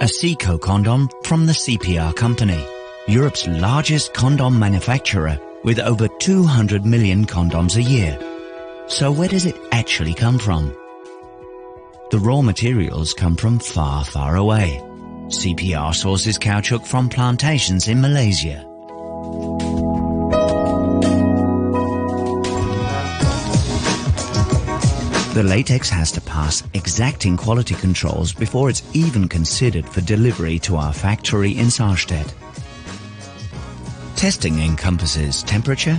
A Seco condom from the CPR company, Europe's largest condom manufacturer with over 200 million condoms a year. So where does it actually come from? The raw materials come from far, far away. CPR sources caoutchouc from plantations in Malaysia. The latex has to pass exacting quality controls before it's even considered for delivery to our factory in Saarstedt. Testing encompasses temperature,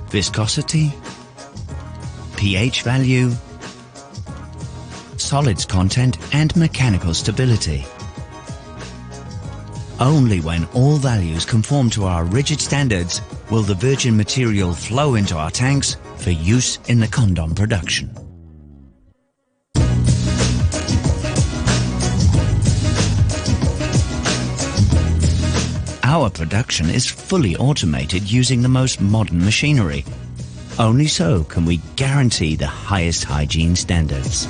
viscosity, pH value, solids content and mechanical stability. Only when all values conform to our rigid standards will the virgin material flow into our tanks for use in the condom production. Our production is fully automated using the most modern machinery. Only so can we guarantee the highest hygiene standards.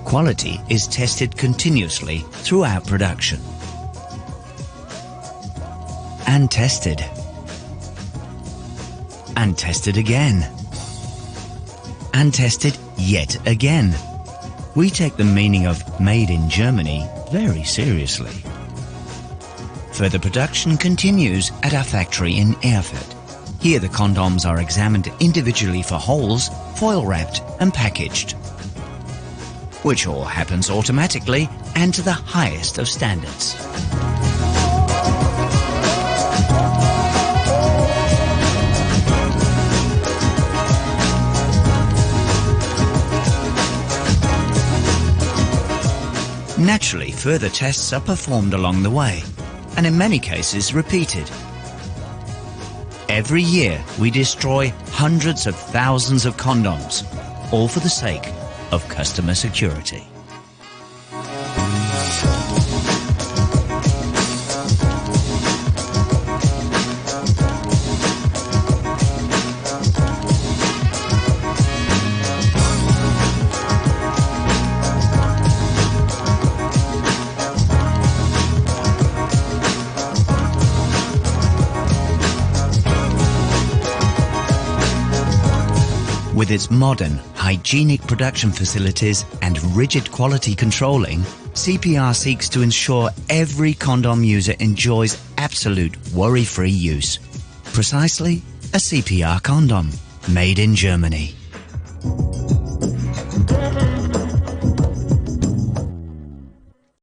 Quality is tested continuously throughout production. And tested. And tested again. And tested yet again. We take the meaning of made in Germany very seriously. Further production continues at our factory in Erfurt. Here the condoms are examined individually for holes, foil wrapped and packaged, which all happens automatically and to the highest of standards. Naturally, further tests are performed along the way, and in many cases repeated. Every year we destroy hundreds of thousands of condoms, all for the sake of customer security. With its modern, hygienic production facilities and rigid quality controlling, CPR seeks to ensure every condom user enjoys absolute worry-free use. Precisely, a CPR condom, made in Germany.